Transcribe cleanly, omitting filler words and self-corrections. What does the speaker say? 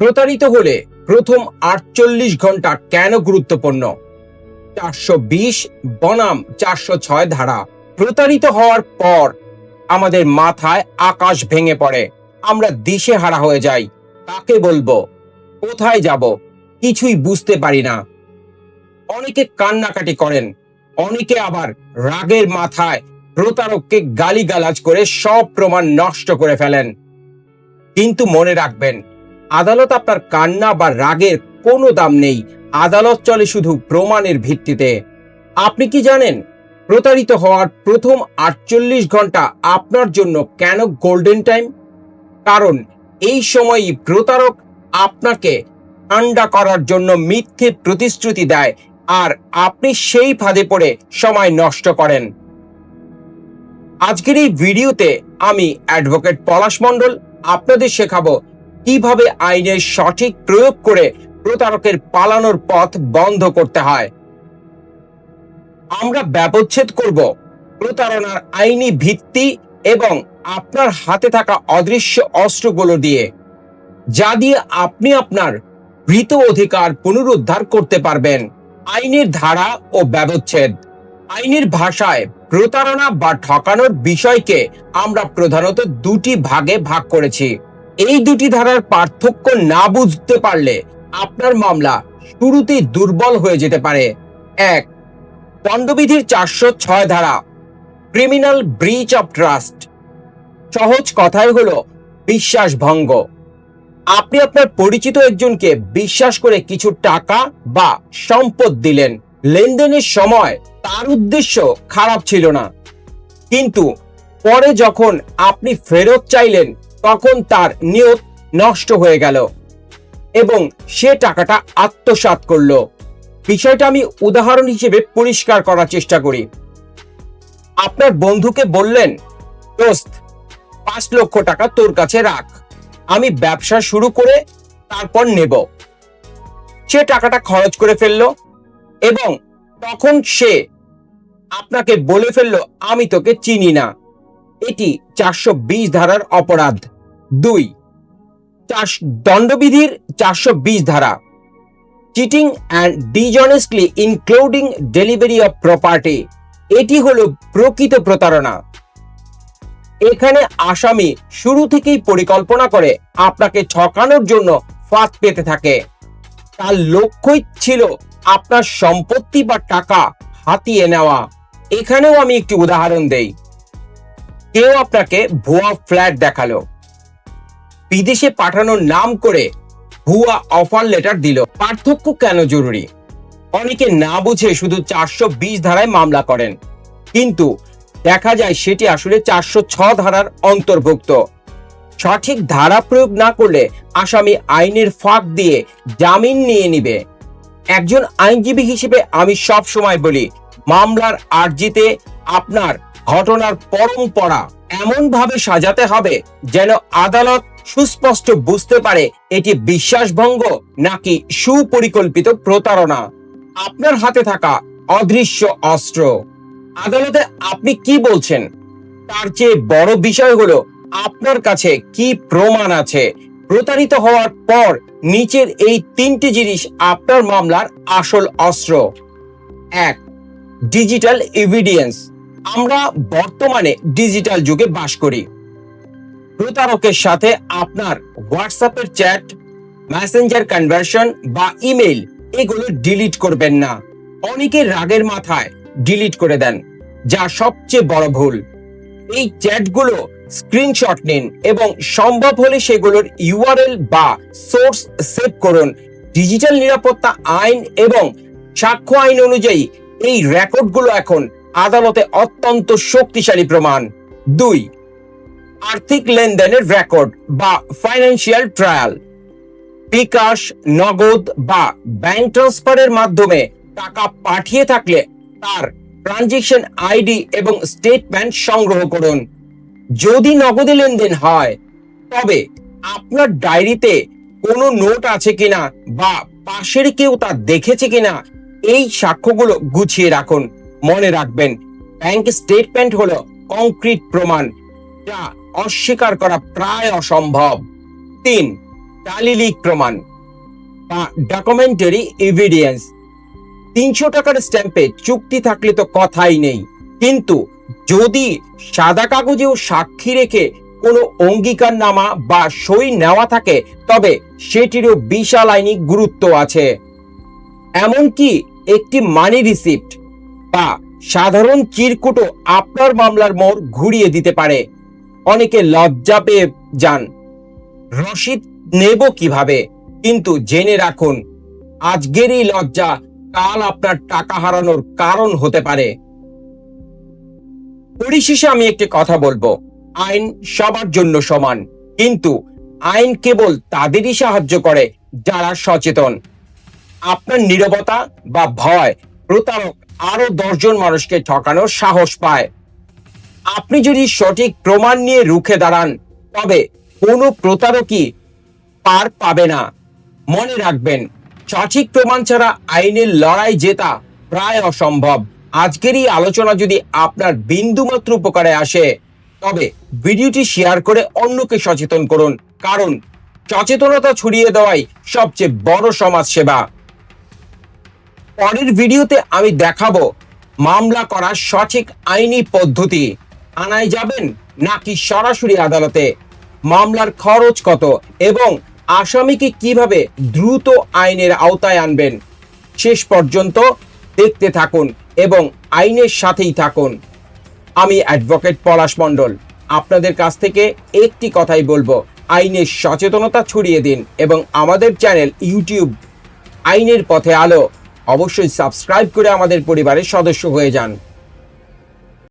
প্রতারিত হলে প্রথম 48 ঘন্টা কেন গুরুত্বপূর্ণ? 420 বনাম 406 ধারা। প্রতারিত হওয়ার পর আমাদের মাথায় আকাশ ভেঙে পড়ে, আমরা দিশেহারা হয়ে যাই। কাকে বলবো, কোথায় যাব, কিছুই বুঝতে পারি না। অনেকে কান্নাকাটি করেন, অনেকে আবার রাগের মাথায় প্রতারককে গালিগালাজ করে সব প্রমাণ নষ্ট করে ফেলেন। কিন্তু মনে রাখবেন, আদালত আপনার কান্না বা রাগের কোনো দাম নেই। আদালত চলে শুধু প্রমাণের ভিত্তিতে। আপনি কি জানেন প্রতারিত হওয়ার প্রথম 48 ঘন্টা আপনার জন্য কেন গোল্ডেন টাইম? কারণ এই সময়ই প্রতারক আপনাকে ঠান্ডা করার জন্য মিথ্যে প্রতিশ্রুতি দেয়, আর আপনি সেই ফাঁদে পড়ে সময় নষ্ট করেন। আজকের এই ভিডিওতে আমি অ্যাডভোকেট পলাশ মণ্ডল আপনাদের শেখাবো কিভাবে আইনের সঠিক প্রয়োগ করে প্রতারকের পালানোর পথ বন্ধ করতে হয়। আমরা ব্যবচ্ছেদ করব প্রতারণার আইনি ভিত্তি এবং আপনার হাতে থাকা অদৃশ্য অস্ত্রগুলো দিয়ে, যা দিয়ে আপনি আপনার মৃত অধিকার পুনরুদ্ধার করতে পারবেন। আইনের ধারা ও ব্যবচ্ছেদ। আইনের ভাষায় প্রতারণা বা ঠকানোর বিষয়কে আমরা প্রধানত দুটি ভাগে ভাগ করেছি। এই দুটি ধারার পার্থক্য না বুঝতে পারলে আপনার মামলা শুরুতেই দুর্বল হয়ে যেতে পারে। 1. দণ্ডবিধির 406 ধারা, ক্রিমিনাল ব্রিচ অফ ট্রাস্ট। সহজ কথায় হলো বিশ্বাসভঙ্গ। আপনি আপনার পরিচিত একজনকে বিশ্বাস করে কিছু টাকা বা সম্পদ দিলেন। লেনদেনের সময় তার উদ্দেশ্য খারাপ ছিল না, কিন্তু পরে যখন আপনি ফেরত চাইলেন তখন তার নিয়ত নষ্ট হয়ে গেল এবং সে টাকাটা আত্মসাৎ করলো। বিষয়টা আমি উদাহরণ হিসেবে পরিষ্কার করার চেষ্টা করি। আপনার বন্ধুকে বললেন, দোস্ত 5 লক্ষ টাকা তোর কাছে রাখ, আমি ব্যবসা শুরু করে তারপর নেব। সে টাকাটা খরচ করে ফেললো এবং তখন সে আপনাকে বলে ফেললো, আমি তোকে চিনি না। এটি 420 ধারার অপরাধ। 2. দণ্ডবিধির 420 ধারা, cheating and ডিসঅনেস্টলি including delivery of property. এটি হলো প্রকৃত প্রতারণা। এখানে আসামি শুরু থেকেই পরিকল্পনা করে আপনাকে ঠকানোর জন্য ফাঁদ পেতে থাকে। তার লক্ষ্যই ছিল আপনার সম্পত্তি বা টাকা হাতিয়ে নেওয়া। এখানেও আমি একটি উদাহরণ দেই। কেউ আপনাকে ভুয়া ফ্ল্যাট দেখালো, বিদেশে পাঠানোর নাম করে ভুয়া অফার লেটার দিল। পার্থক্য কেন জরুরি? অনেকে না বুঝে শুধু 420 ধারায় মামলা করেন, কিন্তু দেখা যায় সেটি আসলে 406 ধারার অন্তর্ভুক্ত। সঠিক ধারা প্রয়োগ না করলে আসামি আইনের ফাঁক দিয়ে জামিন নিয়ে নিবে। একজন আইনজীবী হিসেবে আমি সব সময় বলি, মামলার আর্জিতে আপনার ঘটনার পরম্পরা এমন ভাবে সাজাতে হবে যেন আদালত সুস্পষ্ট বুঝতে পারে এটি বিশ্বাসভঙ্গ নাকি সুপরিকল্পিত প্রতারণা। আপনার হাতে থাকা অদৃশ্য অস্ত্র। আদালতে আপনি কি বলছেন তার চেয়ে বড় বিষয় হলো আপনার কাছে কি প্রমাণ আছে। প্রতারিত হওয়ার পর নিচের এই 3টি জিনিস আপনার মামলার আসল অস্ত্র। 1. Digital evidence. আমরা বর্তমানে ডিজিটাল যুগে বাস করি। প্রতারকের সাথে আপনার হোয়াটসঅ্যাপের চ্যাট, মেসেঞ্জার কনভারসেশন বা ইমেল এগুলো ডিলিট করবেন না। অনেকে রাগের মাথায় ডিলিট করে দেন, যা সবচেয়ে বড় ভুল। এই চ্যাটগুলো স্ক্রিনশট নিন এবং সম্ভব হলে সেগুলোর ইউআরএল বা সোর্স সেভ করুন। ডিজিটাল নিরাপত্তা আইন এবং সাক্ষ্য আইন অনুযায়ী এই রেকর্ডগুলো এখন আদালতে অত্যন্ত শক্তিশালী প্রমাণ। 2. আর্থিক লেনদেনের রেকর্ড বা ফাইন্যান্সিয়াল ট্রায়াল। বিকাশ, নগদ বা ব্যাংক ট্রান্সফারের মাধ্যমে টাকা পাঠিয়ে থাকলে তার ট্রানজাকশন আইডি এবং স্টেটমেন্ট সংগ্রহ করুন। যদি নগদে লেনদেন হয় তবে আপনার ডায়েরিতে কোনো নোট আছে কিনা বা পাশের কেউ তা দেখেছে কিনা এই সাক্ষ্যগুলো গুছিয়ে রাখুন। মনে রাখবেন, ব্যাংক স্টেটমেন্ট হলো কংক্রিট প্রমাণ, যা অস্বীকার করা প্রায় অসম্ভব। 3. শারীরিক প্রমাণ বা ডকুমেন্টারি এভিডেন্স। 300 টাকার স্ট্যাম্পে চুক্তি থাকলে তো কথাই নেই, কিন্তু যদি সাদা কাগজেও সাক্ষী রেখে কোনো অঙ্গীকারনামা বা সই নেওয়া থাকে তবে সেটিরও বিশাল আইনি গুরুত্ব আছে। এমনকি একটি মানি রিসিপ্ট বা সাধারণ চিরকুটও আপনার মামলার মোড় ঘুরিয়ে দিতে পারে। অনেকে লজ্জা পেয়ে যান, রসিদ নেব কিভাবে, কিন্তু জেনে রাখুন আজকের এই লজ্জা কাল আপনার টাকা হারানোর কারণ হতে পারে। পরিশেষে আমি একটি কথা বলবো, আইন সবার জন্য সমান, কিন্তু আইন কেবল তাদেরই সাহায্য করে যারা সচেতন। আপনার নীরবতা বা ভয় প্রতারক আরো 10 জন মানুষকে ঠকানোর সাহস পায়। আপনি যদি সঠিক প্রমাণ নিয়ে রুখে দাঁড়ান তবে কোনো প্রতারকই পার পাবে না। মনে রাখবেন, সঠিক প্রমাণ ছাড়া আইনের লড়াই জেতা প্রায় অসম্ভব। আজকের এই আলোচনা যদি আপনার বিন্দুমাত্র উপকারে আসে তবে ভিডিওটি শেয়ার করে অন্যকে সচেতন করুন, কারণ সচেতনতা ছড়িয়ে দেওয়াই সবচেয়ে বড় সমাজ সেবা। পরের ভিডিওতে আমি দেখাবো মামলা করার সঠিক আইনি পদ্ধতি। থানায় যাবেন নাকি সরাসরি আদালতে, মামলার খরচ কত এবং আসামিকে কিভাবে দ্রুত আইনের আওতায় আনবেন। শেষ পর্যন্ত দেখতে থাকুন এবং আইনের সাথেই থাকুন। আমি অ্যাডভোকেট পলাশ মণ্ডল আপনাদের কাছ থেকে একটি কথাই বলবো, আইনের সচেতনতা ছড়িয়ে দিন এবং আমাদের চ্যানেল ইউটিউব আইনের পথে আলো অবশ্যই সাবস্ক্রাইব করে আমাদের পরিবারের সদস্য হয়ে যান।